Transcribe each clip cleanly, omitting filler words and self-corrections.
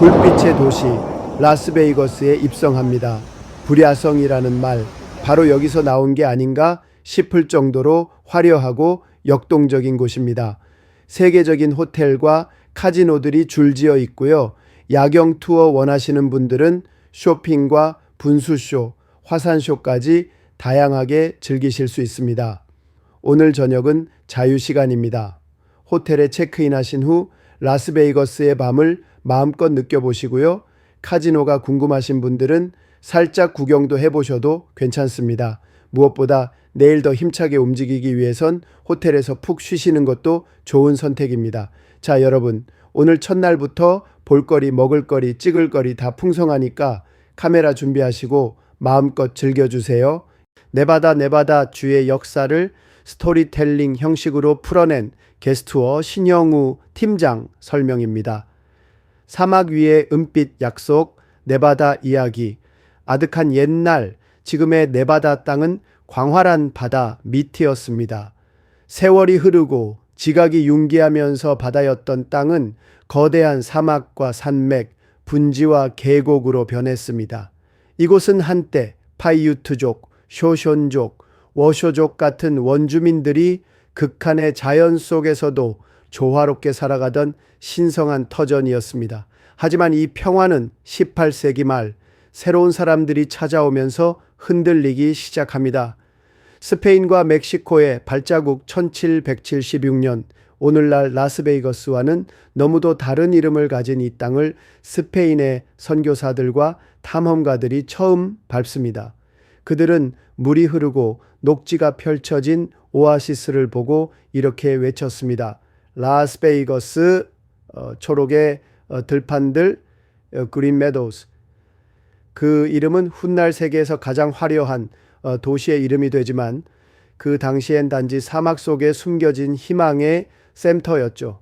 불빛의 도시 라스베이거스에 입성합니다. 불야성이라는 말, 바로 여기서 나온 게 아닌가 싶을 정도로 화려하고 역동적인 곳입니다. 세계적인 호텔과 카지노들이 줄지어 있고요. 야경 투어 원하시는 분들은 쇼핑과 분수쇼, 화산쇼까지 다양하게 즐기실 수 있습니다. 오늘 저녁은 자유시간입니다. 호텔에 체크인하신 후 라스베이거스의 밤을 마음껏 느껴보시고요. 카지노가 궁금하신 분들은 살짝 구경도 해보셔도 괜찮습니다. 무엇보다 내일 더 힘차게 움직이기 위해선 호텔에서 푹 쉬시는 것도 좋은 선택입니다. 자, 여러분, 오늘 첫날부터 볼거리, 먹을거리, 찍을거리 다 풍성하니까 카메라 준비하시고 마음껏 즐겨주세요. 네바다 주의 역사를 스토리텔링 형식으로 풀어낸 게스트워 신영우 팀장 설명입니다. 사막 위의 은빛 약속, 네바다 이야기. 아득한 옛날, 지금의 네바다 땅은 광활한 바다 밑이었습니다. 세월이 흐르고 지각이 융기하면서 바다였던 땅은 거대한 사막과 산맥, 분지와 계곡으로 변했습니다. 이곳은 한때 파이유트족, 쇼션족, 워쇼족 같은 원주민들이 극한의 자연 속에서도 조화롭게 살아가던 신성한 터전이었습니다. 하지만 이 평화는 18세기 말 새로운 사람들이 찾아오면서 흔들리기 시작합니다. 스페인과 멕시코의 발자국 1776년, 오늘날 라스베이거스와는 너무도 다른 이름을 가진 이 땅을 스페인의 선교사들과 탐험가들이 처음 밟습니다. 그들은 물이 흐르고 녹지가 펼쳐진 오아시스를 보고 이렇게 외쳤습니다. 라스베이거스, 초록의 들판들, 그린 메도우스. 그 이름은 훗날 세계에서 가장 화려한 도시의 이름이 되지만 그 당시엔 단지 사막 속에 숨겨진 희망의 센터였죠.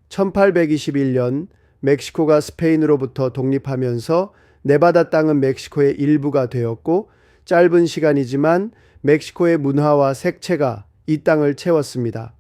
1821년 멕시코가 스페인으로부터 독립하면서 네바다 땅은 멕시코의 일부가 되었고 짧은 시간이지만 멕시코의 문화와 색채가 이 땅을 채웠습니다.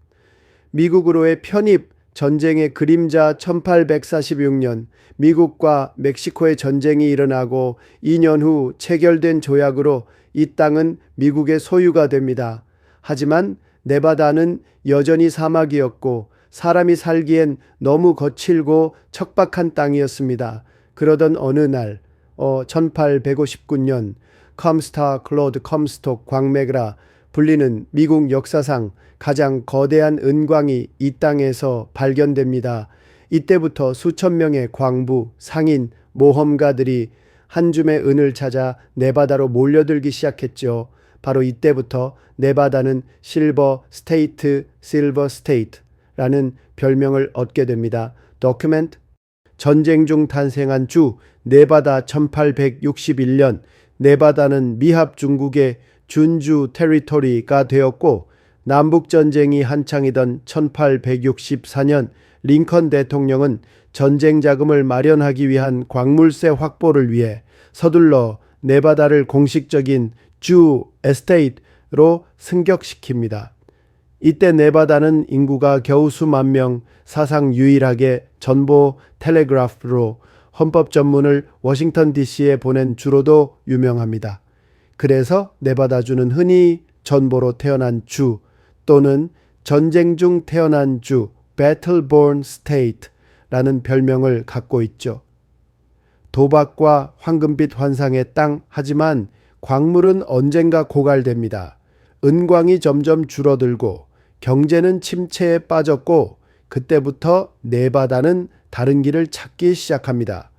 미국으로의 편입 전쟁의 그림자 1846년 미국과 멕시코의 전쟁이 일어나고 2년 후 체결된 조약으로 이 땅은 미국의 소유가 됩니다. 하지만 네바다는 여전히 사막이었고 사람이 살기엔 너무 거칠고 척박한 땅이었습니다. 그러던 어느 날 1859년 컴스타 클로드 컴스톡 광맥이라 불리는 미국 역사상 가장 거대한 은광이 이 땅에서 발견됩니다. 이때부터 수천 명의 광부, 상인, 모험가들이 한 줌의 은을 찾아 네바다로 몰려들기 시작했죠. 바로 이때부터 네바다는 실버 스테이트라는 별명을 얻게 됩니다. 도큐멘트 전쟁 중 탄생한 주 네바다 1861년 네바다는 미합 중국의 준주 테리토리가 되었고 남북전쟁이 한창이던 1864년 링컨 대통령은 전쟁 자금을 마련하기 위한 광물세 확보를 위해 서둘러 네바다를 공식적인 주 에스테이트로 승격시킵니다. 이때 네바다는 인구가 겨우 수만 명, 사상 유일하게 전보 텔레그래프로 헌법 전문을 워싱턴 DC에 보낸 주로도 유명합니다. 그래서 네바다주는 흔히 전보로 태어난 주 또는 전쟁 중 태어난 주 Battle-born State라는 별명을 갖고 있죠. 도박과 황금빛 환상의 땅, 하지만 광물은 언젠가 고갈됩니다. 은광이 점점 줄어들고 경제는 침체에 빠졌고 그때부터 네바다는 다른 길을 찾기 시작합니다.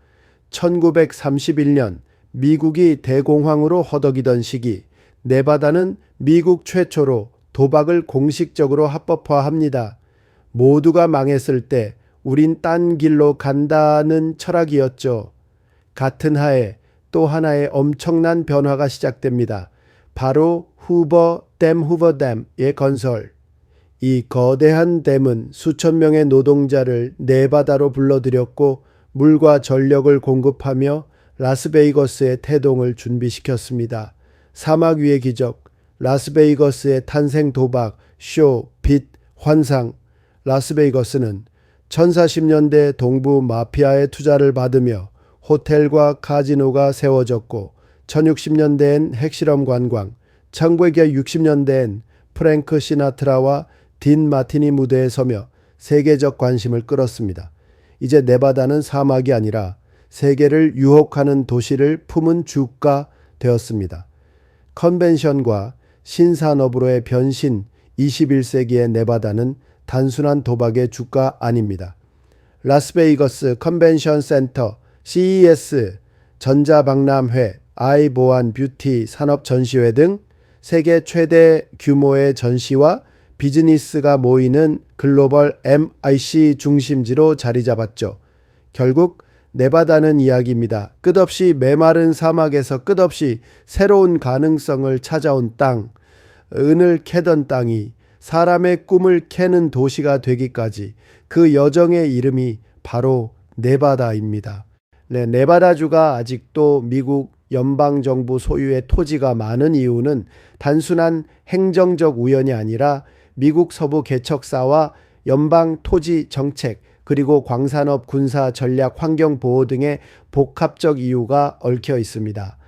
1931년 미국이 대공황으로 허덕이던 시기 네바다는 미국 최초로 도박을 공식적으로 합법화합니다. 모두가 망했을 때 우린 딴 길로 간다는 철학이었죠. 같은 하에 또 하나의 엄청난 변화가 시작됩니다. 바로 후버댐의 건설. 이 거대한 댐은 수천 명의 노동자를 네바다로 불러들였고 물과 전력을 공급하며 라스베이거스의 태동을 준비시켰습니다. 사막 위의 기적, 라스베이거스의 탄생 도박, 쇼, 빛, 환상. 라스베이거스는 천사십 년대 동부 마피아의 투자를 받으며 호텔과 카지노가 세워졌고 1060년대엔 핵실험 관광, 1960년대엔 프랭크 시나트라와 딘 마티니 무대에 서며 세계적 관심을 끌었습니다. 이제 네바다는 사막이 아니라 세계를 유혹하는 도시를 품은 주가 되었습니다. 컨벤션과 신산업으로의 변신 21세기의 네바다는 단순한 도박의 주가 아닙니다. 라스베이거스 컨벤션 센터, CES, 전자박람회, 아이보안 뷰티 산업 전시회 등 세계 최대 규모의 전시와 비즈니스가 모이는 글로벌 MIC 중심지로 자리 잡았죠. 결국 네바다는 이야기입니다. 끝없이 메마른 사막에서 끝없이 새로운 가능성을 찾아온 땅, 은을 캐던 땅이 사람의 꿈을 캐는 도시가 되기까지 그 여정의 이름이 바로 네바다입니다. 네, 네바다주가 아직도 미국 연방정부 소유의 토지가 많은 이유는 단순한 행정적 우연이 아니라 미국 서부 개척사와 연방 토지 정책 그리고 광산업 군사 전략 환경 보호 등의 복합적 이유가 얽혀 있습니다.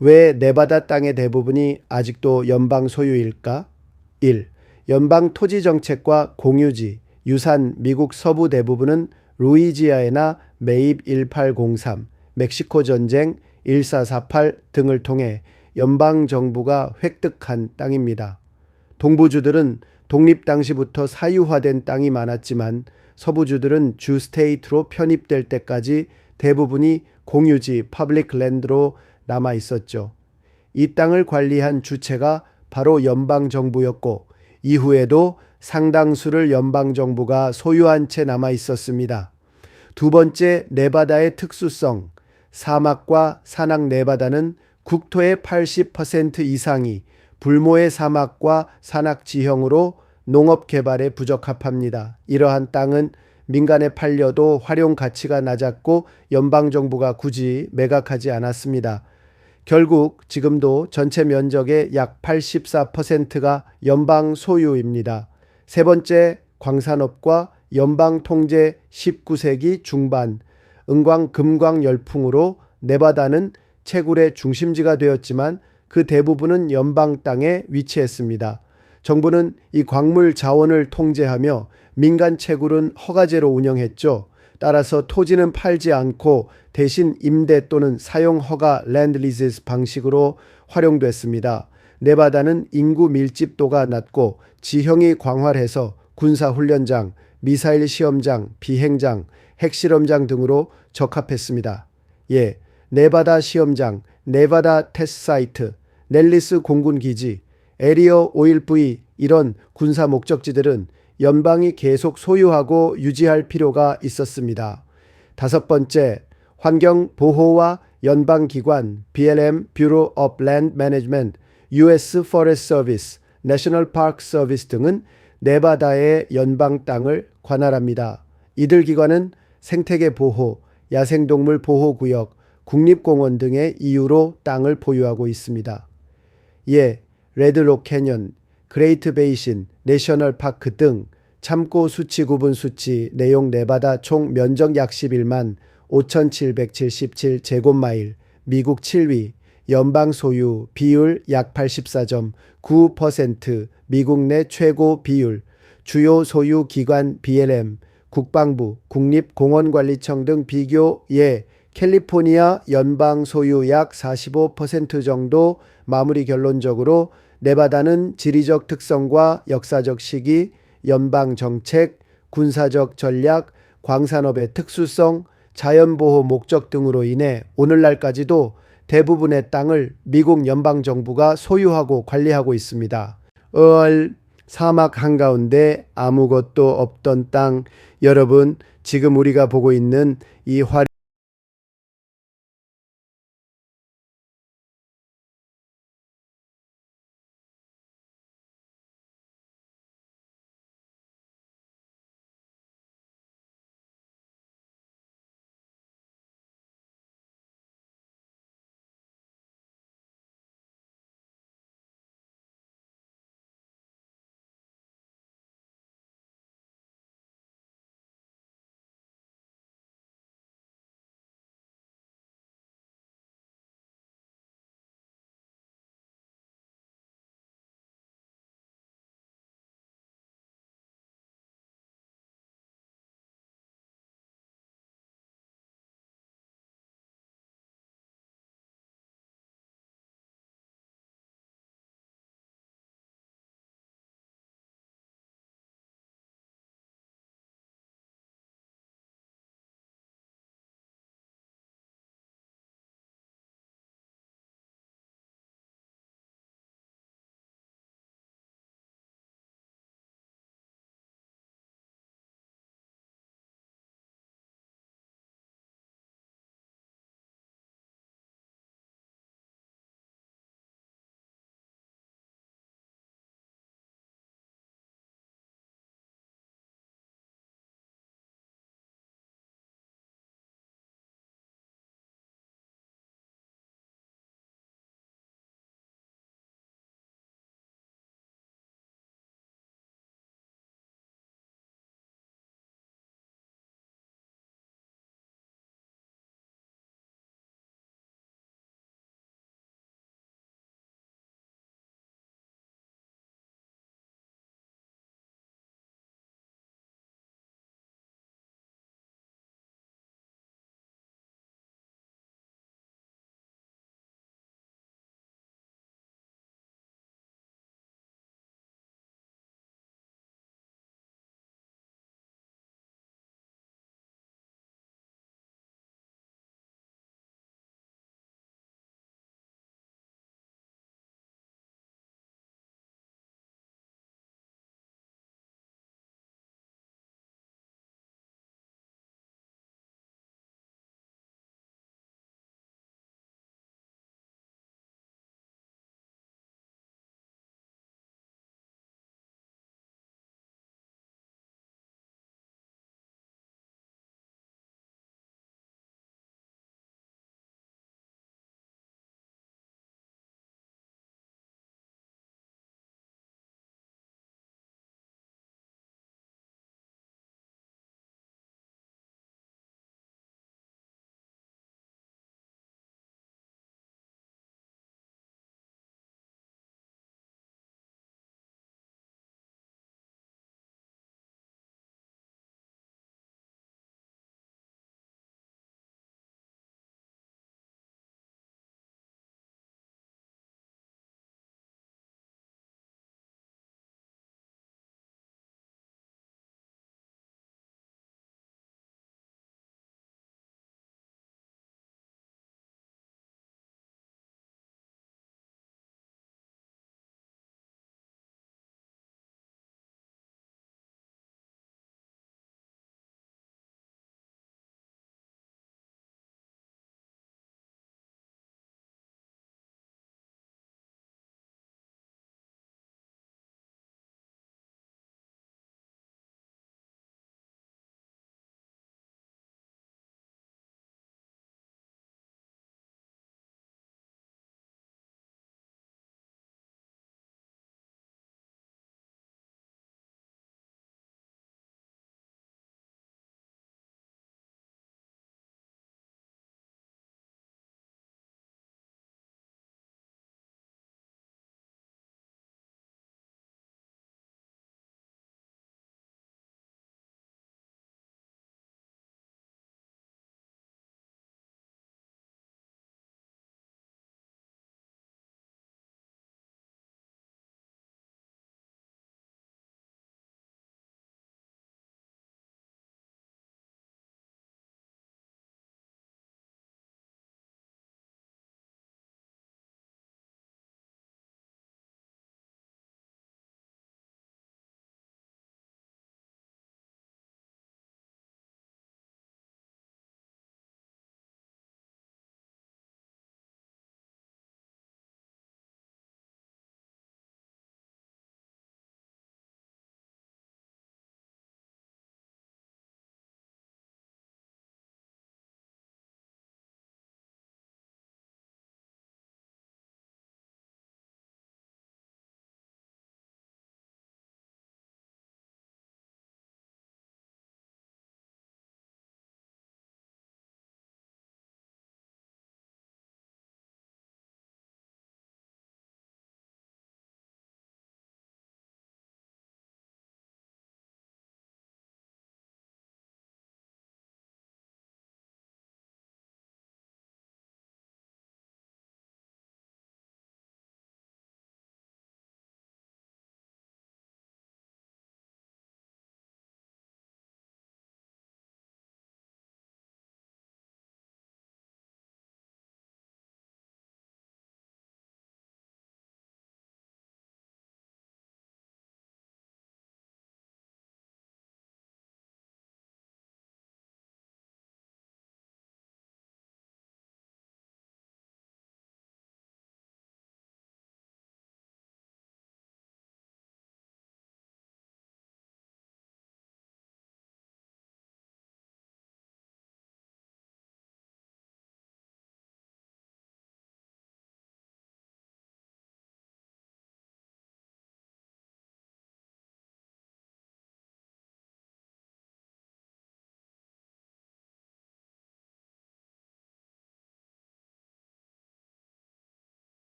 왜 네바다 땅의 대부분이 아직도 연방 소유일까? 1. 연방 토지 정책과 공유지, 유산 미국 서부 대부분은 루이지아나 매입 1803, 멕시코 전쟁 1448 등을 통해 연방 정부가 획득한 땅입니다. 동부주들은 독립 당시부터 사유화된 땅이 많았지만 서부주들은 주 스테이트로 편입될 때까지 대부분이 공유지 퍼블릭 랜드로 남아 있었죠. 이 땅을 관리한 주체가 바로 연방정부였고 이후에도 상당수를 연방정부가 소유한 채 남아 있었습니다. 두 번째, 네바다의 특수성. 사막과 산악 네바다는 국토의 80% 이상이 불모의 사막과 산악 지형으로 농업 개발에 부적합합니다. 이러한 땅은 민간에 팔려도 활용 가치가 낮았고 연방정부가 굳이 매각하지 않았습니다. 결국 지금도 전체 면적의 약 84%가 연방 소유입니다. 세 번째, 광산업과 연방 통제 19세기 중반 은광 금광 열풍으로 네바다는 채굴의 중심지가 되었지만 그 대부분은 연방 땅에 위치했습니다. 정부는 이 광물 자원을 통제하며 민간 채굴은 허가제로 운영했죠. 따라서 토지는 팔지 않고 대신 임대 또는 사용 허가 랜드리즈 방식으로 활용됐습니다. 네바다는 인구 밀집도가 낮고 지형이 광활해서 군사훈련장, 미사일 시험장, 비행장, 핵실험장 등으로 적합했습니다. 예, 네바다 시험장, 네바다 테스트 사이트, 넬리스 공군기지, 에리어 5.1V 이런 군사 목적지들은 연방이 계속 소유하고 유지할 필요가 있었습니다. 다섯 번째, 환경보호와 연방기관 BLM, Bureau of Land Management, US Forest Service, National Park Service 등은 네바다의 연방 땅을 관할합니다. 이들 기관은 생태계 보호, 야생동물 보호구역, 국립공원 등의 이유로 땅을 보유하고 있습니다. 예, 레드록 캐년, 그레이트 베이신, 내셔널 파크 등 참고 수치 구분 수치 내용 네바다 총 면적 약 11만 5,777 제곱마일, 미국 7위, 연방 소유 비율 약 84.9%, 미국 내 최고 비율, 주요 소유 기관 BLM, 국방부, 국립공원관리청 등 비교 예, 캘리포니아 연방 소유 약 45% 정도. 마무리 결론적으로 네바다는 지리적 특성과 역사적 시기, 연방 정책, 군사적 전략, 광산업의 특수성, 자연보호 목적 등으로 인해 오늘날까지도 대부분의 땅을 미국 연방정부가 소유하고 관리하고 있습니다. 사막 한가운데 아무것도 없던 땅, 여러분 지금 우리가 보고 있는 이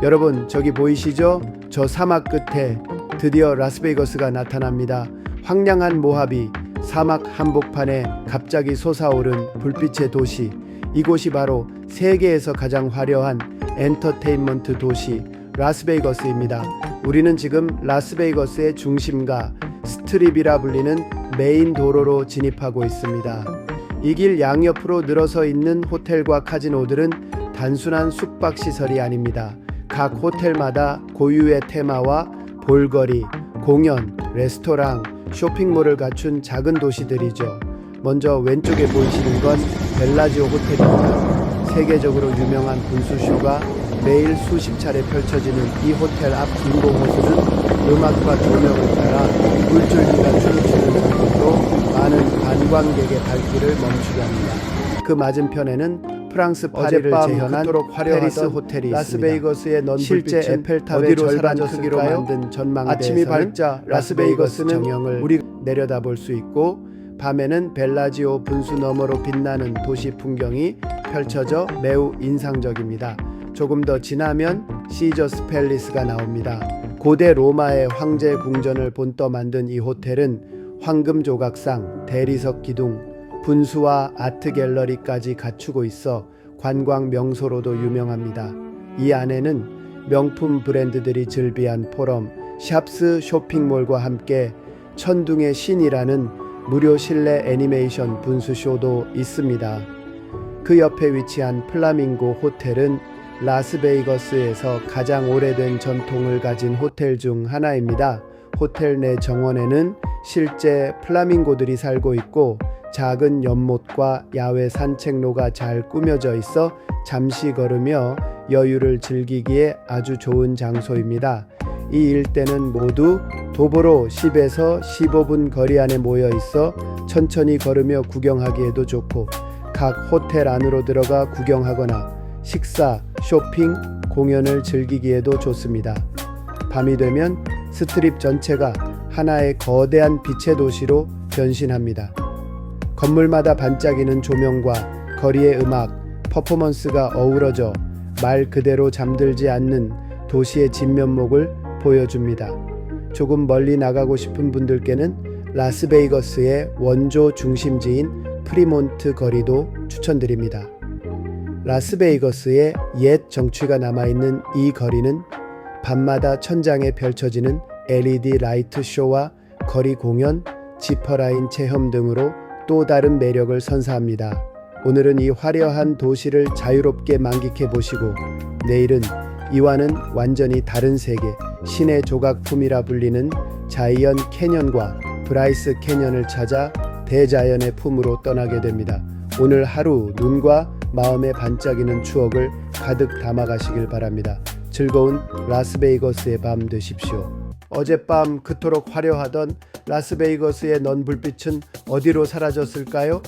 여러분, 저기 보이시죠? 저 사막 끝에 드디어 라스베이거스가 나타납니다. 황량한 모하비, 사막 한복판에 갑자기 솟아오른 불빛의 도시. 이곳이 바로 세계에서 가장 화려한 엔터테인먼트 도시 라스베이거스입니다. 우리는 지금 라스베이거스의 중심가 스트립이라 불리는 메인 도로로 진입하고 있습니다. 이 길 양옆으로 늘어서 있는 호텔과 카지노들은 단순한 숙박시설이 아닙니다. 각 호텔마다 고유의 테마와 볼거리, 공연, 레스토랑, 쇼핑몰을 갖춘 작은 도시들이죠. 먼저 왼쪽에 보이시는 건 벨라지오 호텔입니다. 세계적으로 유명한 분수쇼가 매일 수십 차례 펼쳐지는 이 호텔 앞 인공 호수는 음악과 조명을 따라 물줄기가 춤추는 장면으로 많은 관광객의 발길을 멈추게 합니다. 그 맞은편에는 프랑스 파리를 재현한 페리스 호텔이 라스베이거스의 넌 실제 에펠탑의 절반 크기로 만든 전망대에서는 아침이 밝자 라스베이거스는 정형을 우리 내려다볼 수 있고, 밤에는 벨라지오 분수 너머로 빛나는 도시 풍경이 펼쳐져 매우 인상적입니다. 조금 더 지나면 시저스 팰리스가 나옵니다. 고대 로마의 황제 궁전을 본떠 만든 이 호텔은 황금 조각상, 대리석 기둥, 분수와 아트 갤러리까지 갖추고 있어 관광 명소로도 유명합니다. 이 안에는 명품 브랜드들이 즐비한 포럼, 샵스 쇼핑몰과 함께 천둥의 신이라는 무료 실내 애니메이션 분수쇼도 있습니다. 그 옆에 위치한 플라밍고 호텔은 라스베이거스에서 가장 오래된 전통을 가진 호텔 중 하나입니다. 호텔 내 정원에는 실제 플라밍고들이 살고 있고, 작은 연못과 야외 산책로가 잘 꾸며져 있어 잠시 걸으며 여유를 즐기기에 아주 좋은 장소입니다. 이 일대는 모두 도보로 10에서 15분 거리 안에 모여 있어 천천히 걸으며 구경하기에도 좋고, 각 호텔 안으로 들어가 구경하거나 식사, 쇼핑, 공연을 즐기기에도 좋습니다. 밤이 되면 스트립 전체가 하나의 거대한 빛의 도시로 변신합니다. 건물마다 반짝이는 조명과 거리의 음악, 퍼포먼스가 어우러져 말 그대로 잠들지 않는 도시의 진면목을 보여줍니다. 조금 멀리 나가고 싶은 분들께는 라스베이거스의 원조 중심지인 프리몬트 거리도 추천드립니다. 라스베이거스의 옛 정취가 남아있는 이 거리는 밤마다 천장에 펼쳐지는 LED 라이트 쇼와 거리 공연, 지퍼라인 체험 등으로 또 다른 매력을 선사합니다. 오늘은 이 화려한 도시를 자유롭게 만끽해 보시고, 내일은 이와는 완전히 다른 세계, 신의 조각품이라 불리는 자이언 캐년과 브라이스 캐년을 찾아 대자연의 품으로 떠나게 됩니다. 오늘 하루 눈과 마음에 반짝이는 추억을 가득 담아가시길 바랍니다. 즐거운 라스베이거스의 밤 되십시오. 어젯밤 그토록 화려하던 라스베이거스의 넌 불빛은 어디로 사라졌을까요?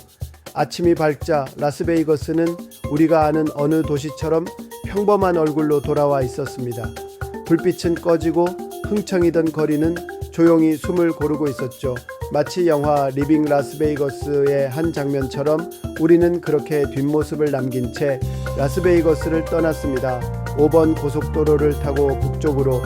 아침이 밝자 라스베이거스는 우리가 아는 어느 도시처럼 평범한 얼굴로 돌아와 있었습니다. 불빛은 꺼지고 흥청이던 거리는 조용히 숨을 고르고 있었죠. 마치 영화 리빙 라스베이거스의 한 장면처럼 우리는 그렇게 뒷모습을 남긴 채 라스베이거스를 떠났습니다. 5번 고속도로를 타고 북쪽으로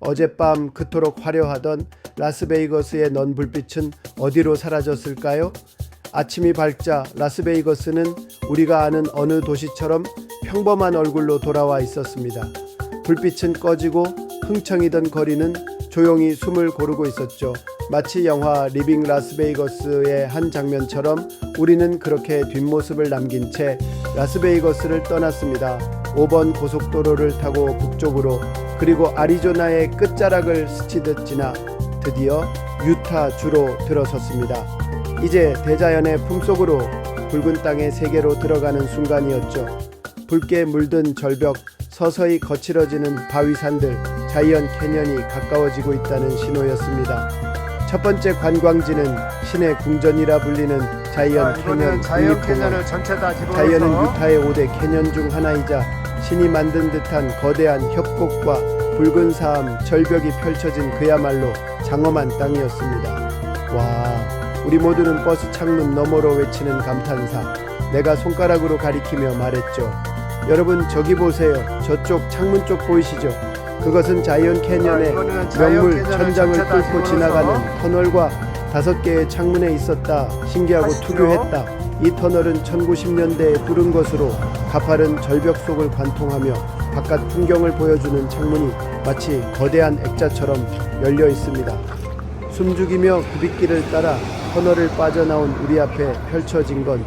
어젯밤 그토록 화려하던 라스베이거스의 넌 불빛은 어디로 사라졌을까요? 아침이 밝자 라스베이거스는 우리가 아는 어느 도시처럼 평범한 얼굴로 돌아와 있었습니다. 불빛은 꺼지고 흥청이던 거리는 조용히 숨을 고르고 있었죠. 마치 영화 리빙 라스베이거스의 한 장면처럼 우리는 그렇게 뒷모습을 남긴 채 라스베이거스를 떠났습니다. 5번 고속도로를 타고 북쪽으로, 그리고 아리조나의 끝자락을 스치듯 지나 드디어 유타주로 들어섰습니다. 이제 대자연의 품속으로, 붉은 땅의 세계로 들어가는 순간이었죠. 붉게 물든 절벽, 서서히 거칠어지는 바위산들, 자이언 캐년이 가까워지고 있다는 신호였습니다. 첫 번째 관광지는 신의 궁전이라 불리는 자이언 캐년 국립공원. 자이언은 유타의 5대 캐년 중 하나이자 신이 만든 듯한 거대한 협곡과 붉은 사암, 절벽이 펼쳐진 그야말로 장엄한 땅이었습니다. 와, 우리 모두는 버스 창문 너머로 외치는 감탄사, 내가 손가락으로 가리키며 말했죠. 여러분 저기 보세요. 저쪽 창문 쪽 보이시죠? 그것은 자이언 캐년의 명물 천장을 뚫고 지나가는 터널과 5개의 창문에 있었다. 신기하고 특유했다. 이 터널은 1910년대에 뚫은 것으로 가파른 절벽 속을 관통하며 바깥 풍경을 보여주는 창문이 마치 거대한 액자처럼 열려 있습니다. 숨죽이며 굽잇길을 따라 터널을 빠져나온 우리 앞에 펼쳐진 건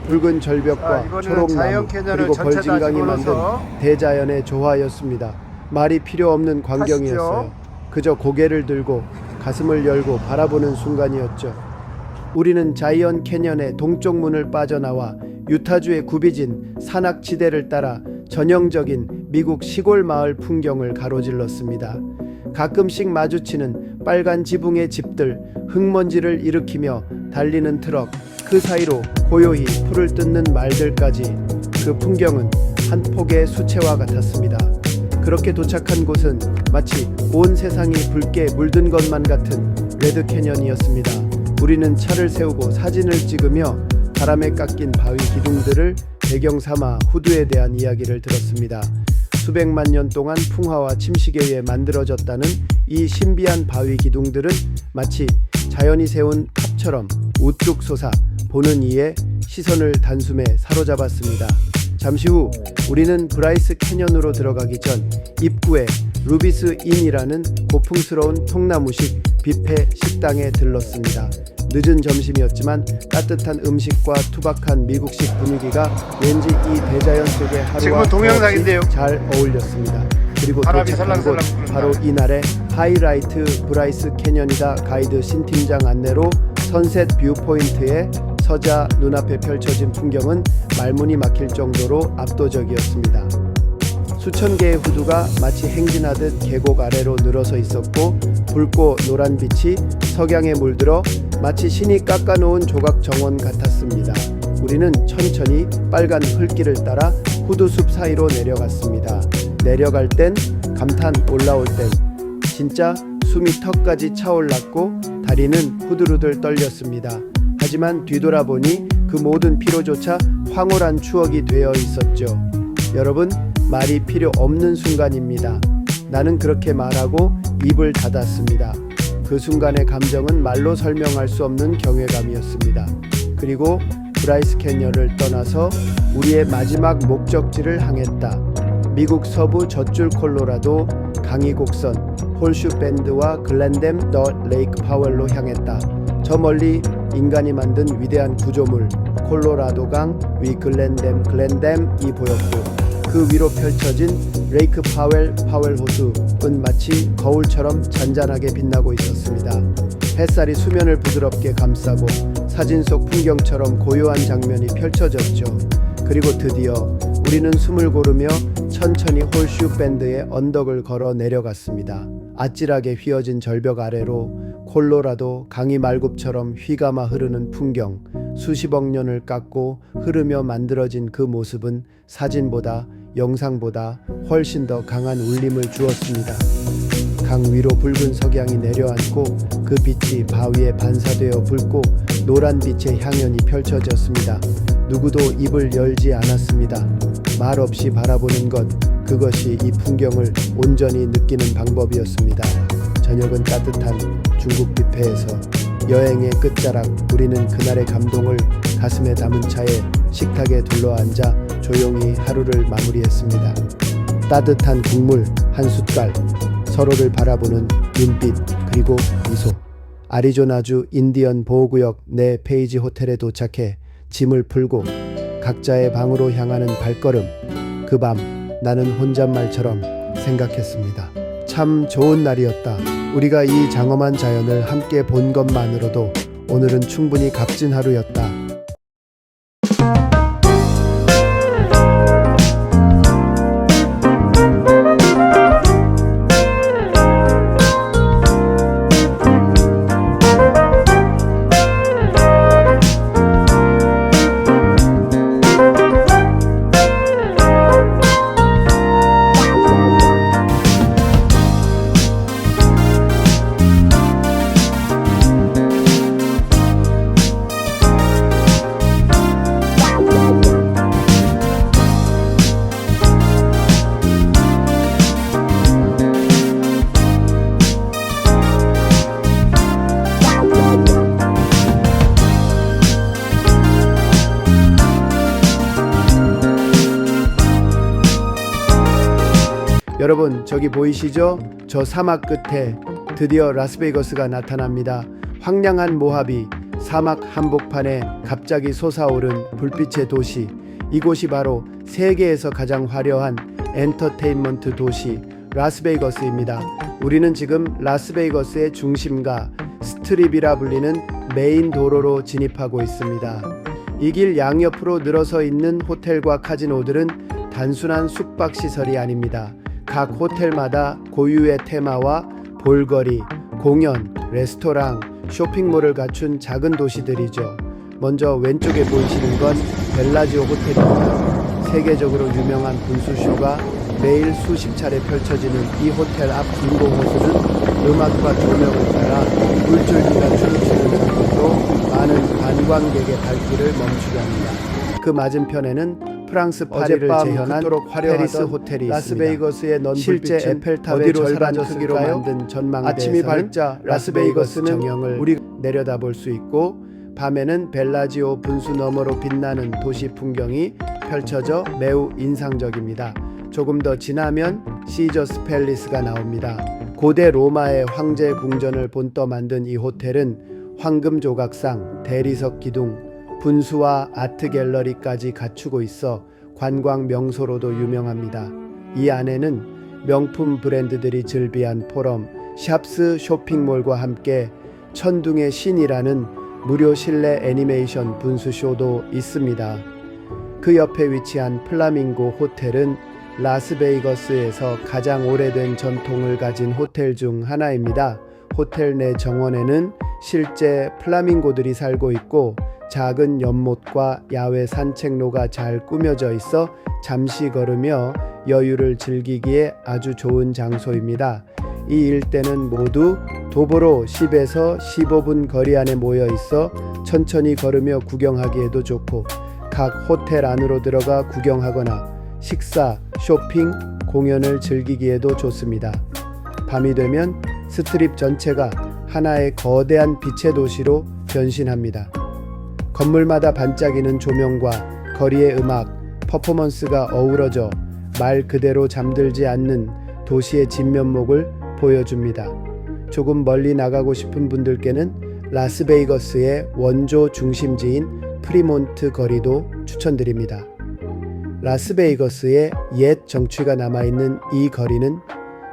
붉은 절벽과 초록나무 그리고 벌진강이 만든 대자연의 조화였습니다. 말이 필요 없는 광경이었어요. 그저 고개를 들고 가슴을 열고 바라보는 순간이었죠. 우리는 자이언 캐년의 동쪽 문을 빠져나와 유타주의 굽이진 산악지대를 따라 전형적인 미국 시골 마을 풍경을 가로질렀습니다. 가끔씩 마주치는 빨간 지붕의 집들, 흙먼지를 일으키며 달리는 트럭, 그 사이로 고요히 풀을 뜯는 말들까지, 그 풍경은 한 폭의 수채화 같았습니다. 그렇게 도착한 곳은 마치 온 세상이 붉게 물든 것만 같은 레드 캐년이었습니다. 우리는 차를 세우고 사진을 찍으며 바람에 깎인 바위 기둥들을 배경 삼아 후드에 대한 이야기를 들었습니다. 수백만 년 동안 풍화와 침식에 의해 만들어졌다는 이 신비한 바위 기둥들은 마치 자연이 세운 탑처럼 우뚝 솟아 보는 이의 시선을 단숨에 사로잡았습니다. 잠시 후 우리는 브라이스 캐년으로 들어가기 전 입구에 루비스 인이라는 고풍스러운 통나무식 뷔페 식당에 들렀습니다. 늦은 점심이었지만 따뜻한 음식과 투박한 미국식 분위기가 왠지 이 대자연 속의 하루와 동영상인데요. 잘 어울렸습니다. 그리고 도착한 곳 바로 이날의 하이라이트 브라이스 캐년이다 가이드 신팀장 안내로 선셋 뷰포인트에 서자 눈앞에 펼쳐진 풍경은 말문이 막힐 정도로 압도적이었습니다. 수천 개의 후두가 마치 행진하듯 계곡 아래로 늘어서 있었고, 붉고 노란 빛이 석양에 물들어 마치 신이 깎아놓은 조각 정원 같았습니다. 우리는 천천히 빨간 흙길을 따라 후두숲 사이로 내려갔습니다. 내려갈 땐 감탄, 올라올 땐 진짜 숨이 턱까지 차올랐고 다리는 후들후들 떨렸습니다. 하지만 뒤돌아보니 그 모든 피로조차 황홀한 추억이 되어 있었죠. 여러분, 말이 필요 없는 순간입니다. 나는 그렇게 말하고 입을 닫았습니다. 그 순간의 감정은 말로 설명할 수 없는 경외감이었습니다. 그리고 브라이스 캐년을 떠나서 우리의 마지막 목적지를 향했다. 미국 서부 젖줄 콜로라도 강이 곡선 홀슈 밴드와 글렌댐 더 레이크 파웰로 향했다. 저 멀리 인간이 만든 위대한 구조물 콜로라도강 위 글렌댐이 보였고, 그 위로 펼쳐진 레이크 파웰 호수은 마치 거울처럼 잔잔하게 빛나고 있었습니다. 햇살이 수면을 부드럽게 감싸고 사진 속 풍경처럼 고요한 장면이 펼쳐졌죠. 그리고 드디어 우리는 숨을 고르며 천천히 홀슈 밴드의 언덕을 걸어 내려갔습니다. 아찔하게 휘어진 절벽 아래로 콜로라도 강이 말굽처럼 휘감아 흐르는 풍경, 수십억 년을 깎고 흐르며 만들어진 그 모습은 사진보다 영상보다 훨씬 더 강한 울림을 주었습니다. 강 위로 붉은 석양이 내려앉고 그 빛이 바위에 반사되어 붉고 노란 빛의 향연이 펼쳐졌습니다. 누구도 입을 열지 않았습니다. 말 없이 바라보는 것, 그것이 이 풍경을 온전히 느끼는 방법이었습니다. 저녁은 따뜻한 중국 뷔페에서 여행의 끝자락, 우리는 그날의 감동을 가슴에 담은 차에 식탁에 둘러앉아 조용히 하루를 마무리했습니다. 따뜻한 국물 한 숟갈, 서로를 바라보는 눈빛, 그리고 미소. 아리조나주 인디언 보호구역 내 페이지 호텔에 도착해 짐을 풀고 각자의 방으로 향하는 발걸음. 그 밤 나는 혼잣말처럼 생각했습니다. 참 좋은 날이었다. 우리가 이 장엄한 자연을 함께 본 것만으로도 오늘은 충분히 값진 하루였다. 여러분, 저기 보이시죠? 저 사막 끝에 드디어 라스베이거스가 나타납니다. 황량한 모하비, 사막 한복판에 갑자기 솟아오른 불빛의 도시. 이곳이 바로 세계에서 가장 화려한 엔터테인먼트 도시 라스베이거스입니다. 우리는 지금 라스베이거스의 중심가 스트립이라 불리는 메인 도로로 진입하고 있습니다. 이 길 양옆으로 늘어서 있는 호텔과 카지노들은 단순한 숙박시설이 아닙니다. 각 호텔마다 고유의 테마와 볼거리, 공연, 레스토랑, 쇼핑몰을 갖춘 작은 도시들이죠. 먼저 왼쪽에 보이시는 건 벨라지오 호텔입니다. 세계적으로 유명한 분수쇼가 매일 수십 차례 펼쳐지는 이 호텔 앞 인공호수는 음악과 조명을 따라 물줄기가 춤추는 곳으로 많은 관광객의 발길을 멈추게 합니다. 그 맞은편에는 프랑스 파리를 재현한 페리스 호텔이 라스베이거스의 있습니다. 실제 에펠탑의 절반 크기로 만든 전망대에서는 아침이 밝자 라스베이거스는 정형을 우리 내려다볼 수 있고, 밤에는 벨라지오 분수 너머로 빛나는 도시 풍경이 펼쳐져 매우 인상적입니다. 조금 더 지나면 시저스 팰리스가 나옵니다. 고대 로마의 황제 궁전을 본떠 만든 이 호텔은 황금 조각상, 대리석 기둥, 분수와 아트 갤러리까지 갖추고 있어 관광 명소로도 유명합니다. 이 안에는 명품 브랜드들이 즐비한 포럼, 샵스 쇼핑몰과 함께 천둥의 신이라는 무료 실내 애니메이션 분수쇼도 있습니다. 그 옆에 위치한 플라밍고 호텔은 라스베이거스에서 가장 오래된 전통을 가진 호텔 중 하나입니다. 호텔 내 정원에는 실제 플라밍고들이 살고 있고, 작은 연못과 야외 산책로가 잘 꾸며져 있어 잠시 걸으며 여유를 즐기기에 아주 좋은 장소입니다. 이 일대는 모두 도보로 10에서 15분 거리 안에 모여 있어 천천히 걸으며 구경하기에도 좋고, 각 호텔 안으로 들어가 구경하거나 식사, 쇼핑, 공연을 즐기기에도 좋습니다. 밤이 되면 스트립 전체가 하나의 거대한 빛의 도시로 변신합니다. 건물마다 반짝이는 조명과 거리의 음악, 퍼포먼스가 어우러져 말 그대로 잠들지 않는 도시의 진면목을 보여줍니다. 조금 멀리 나가고 싶은 분들께는 라스베이거스의 원조 중심지인 프리몬트 거리도 추천드립니다. 라스베이거스의 옛 정취가 남아있는 이 거리는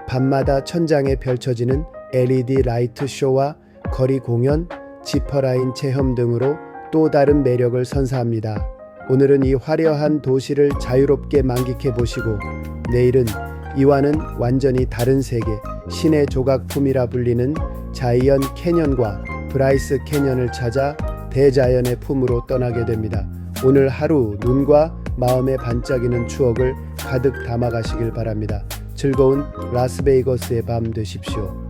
밤마다 천장에 펼쳐지는 LED 라이트 쇼와 거리 공연, 지퍼라인 체험 등으로 또 다른 매력을 선사합니다. 오늘은 이 화려한 도시를 자유롭게 만끽해 보시고, 내일은 이와는 완전히 다른 세계, 신의 조각품이라 불리는 자이언 캐년과 브라이스 캐년을 찾아 대자연의 품으로 떠나게 됩니다. 오늘 하루 눈과 마음에 반짝이는 추억을 가득 담아가시길 바랍니다. 즐거운 라스베이거스의 밤 되십시오.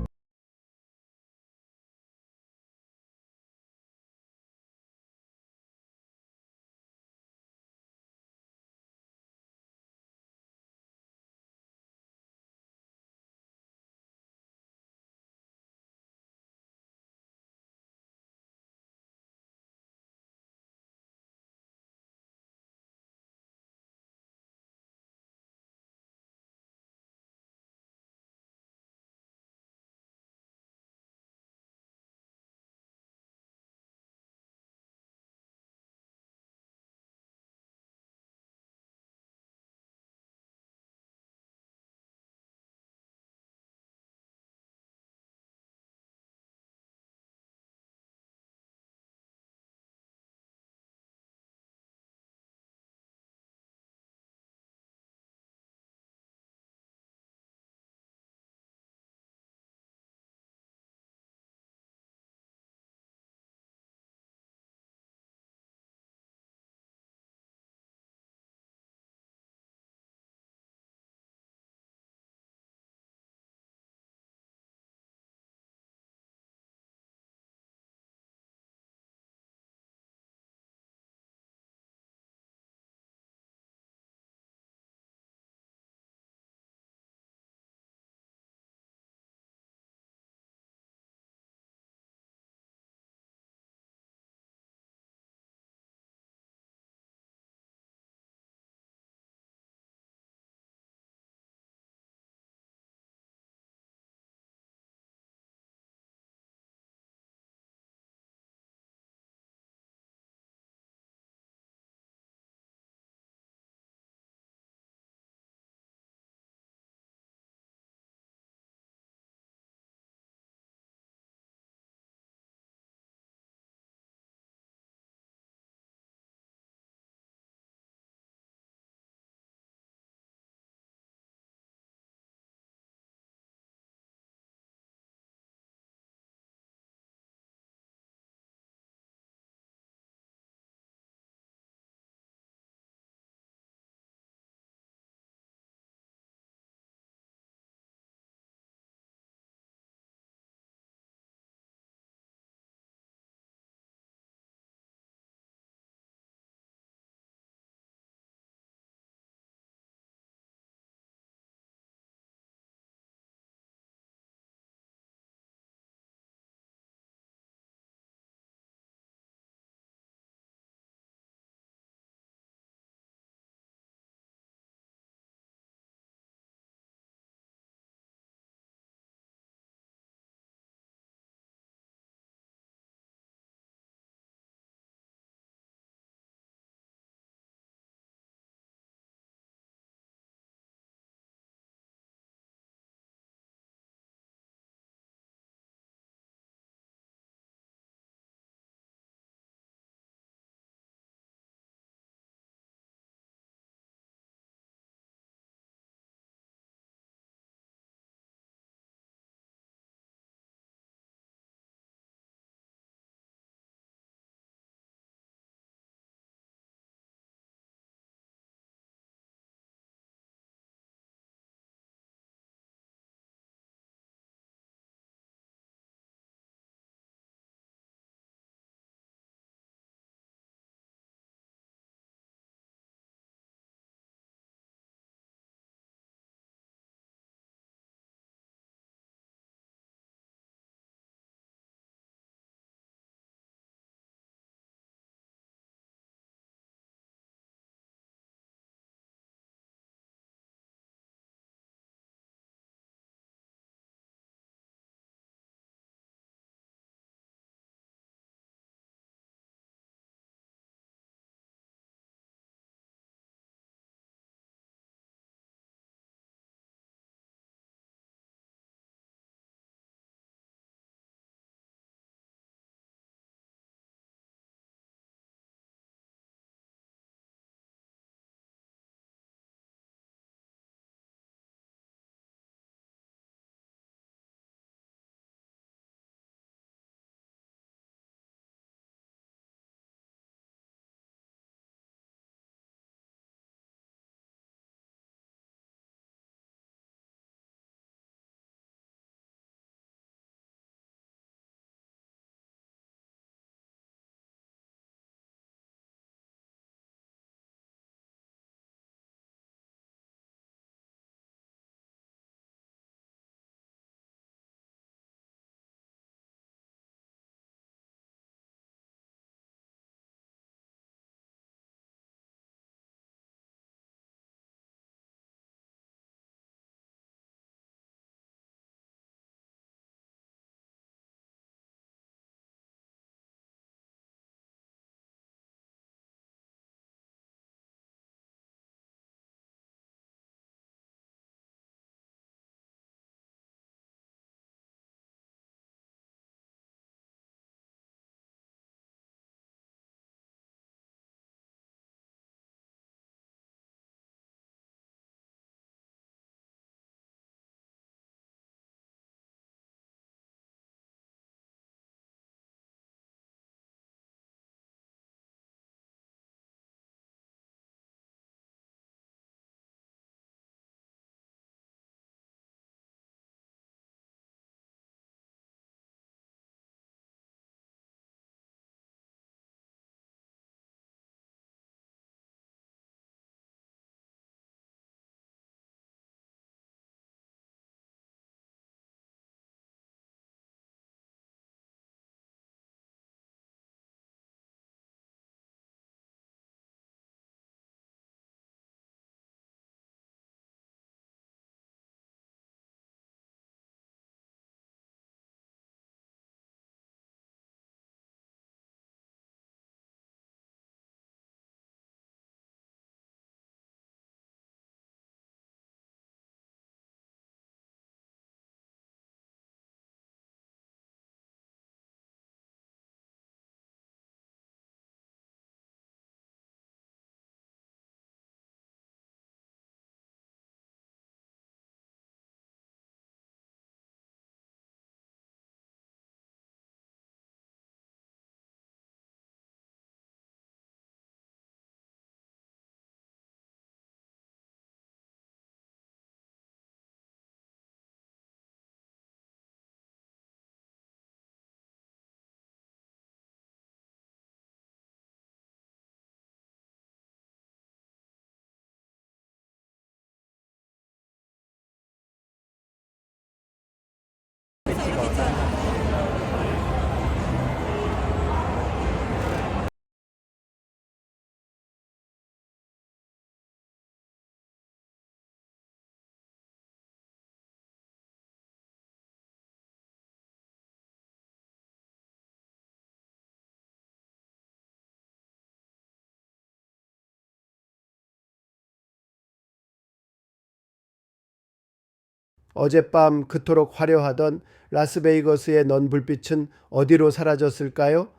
어젯밤 그토록 화려하던 라스베이거스의 넌 불빛은 어디로 사라졌을까요?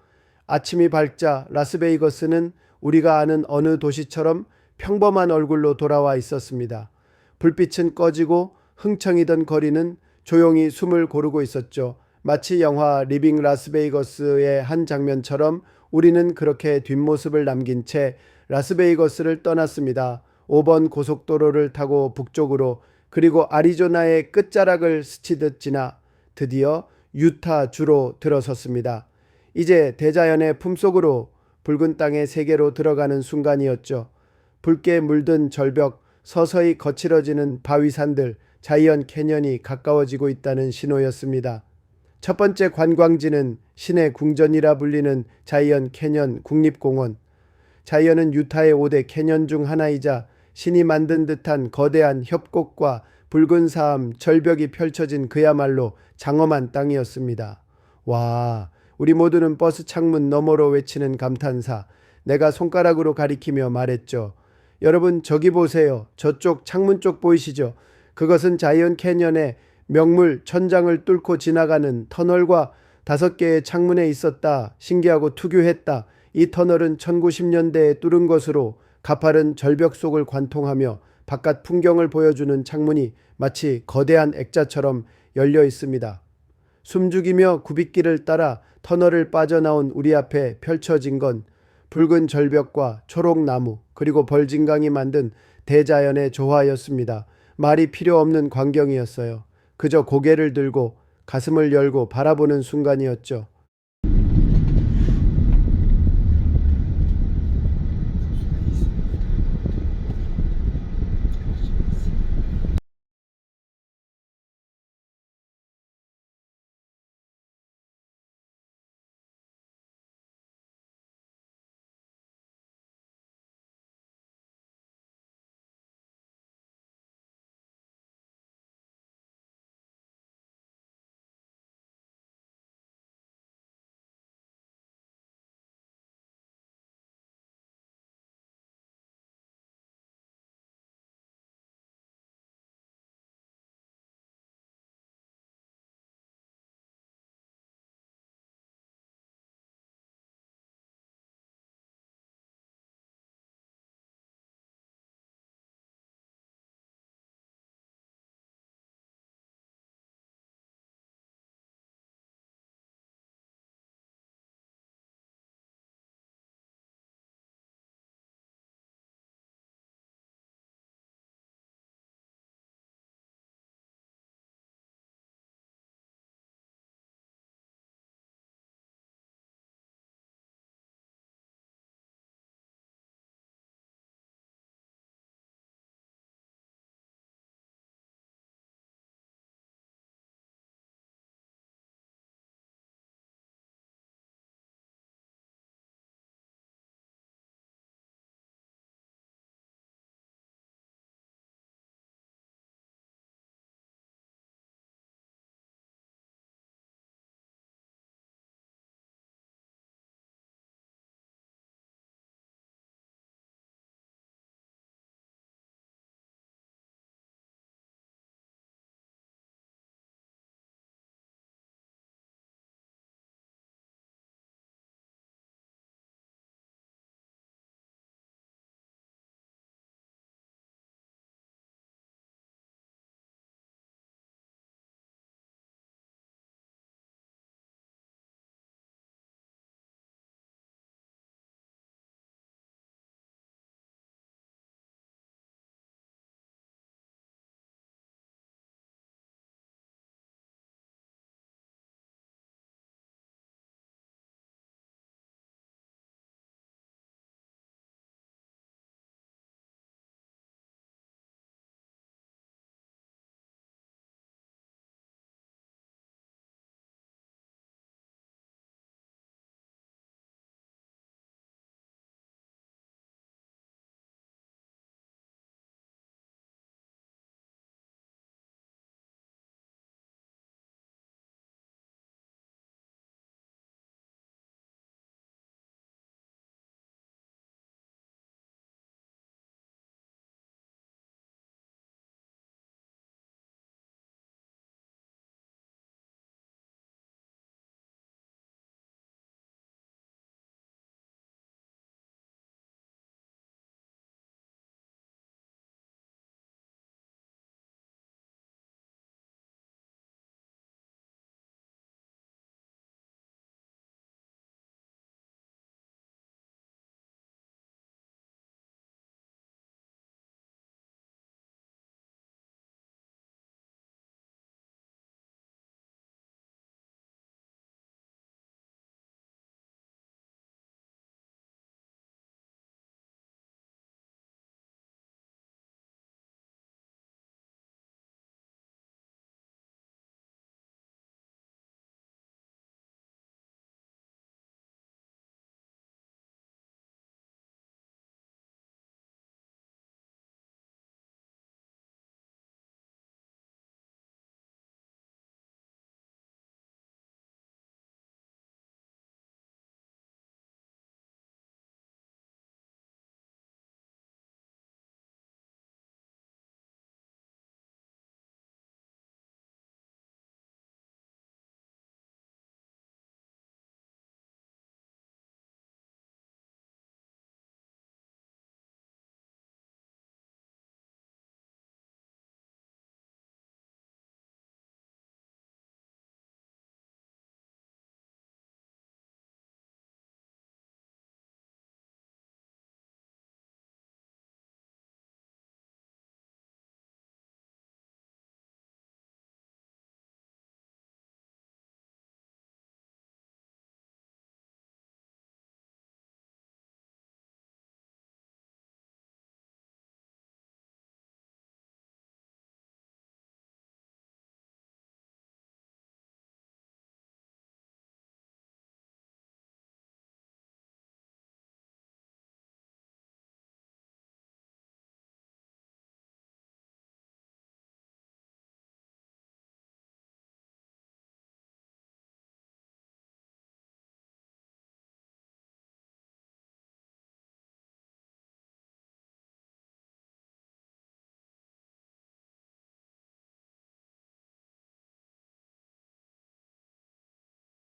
아침이 밝자 라스베이거스는 우리가 아는 어느 도시처럼 평범한 얼굴로 돌아와 있었습니다. 불빛은 꺼지고 흥청이던 거리는 조용히 숨을 고르고 있었죠. 마치 영화 리빙 라스베이거스의 한 장면처럼 우리는 그렇게 뒷모습을 남긴 채 라스베이거스를 떠났습니다. 5번 고속도로를 타고 북쪽으로, 그리고 아리조나의 끝자락을 스치듯 지나 드디어 유타주로 들어섰습니다. 이제 대자연의 품속으로, 붉은 땅의 세계로 들어가는 순간이었죠. 붉게 물든 절벽, 서서히 거칠어지는 바위산들, 자이언 캐년이 가까워지고 있다는 신호였습니다. 첫 번째 관광지는 신의 궁전이라 불리는 자이언 캐년 국립공원. 자이언은 유타의 5대 캐년 중 하나이자 신이 만든 듯한 거대한 협곡과 붉은 사암, 절벽이 펼쳐진 그야말로 장엄한 땅이었습니다. 와, 우리 모두는 버스 창문 너머로 외치는 감탄사, 내가 손가락으로 가리키며 말했죠. 여러분, 저기 보세요. 저쪽 창문 쪽 보이시죠? 그것은 자이언 캐년의 명물 천장을 뚫고 지나가는 터널과 5개의 창문에 있었다. 신기하고 특유했다. 이 터널은 1910년대에 뚫은 것으로 가파른 절벽 속을 관통하며 바깥 풍경을 보여주는 창문이 마치 거대한 액자처럼 열려 있습니다. 숨죽이며 굽잇길을 따라 터널을 빠져나온 우리 앞에 펼쳐진 건 붉은 절벽과 초록 나무, 그리고 벌진강이 만든 대자연의 조화였습니다. 말이 필요 없는 광경이었어요. 그저 고개를 들고 가슴을 열고 바라보는 순간이었죠.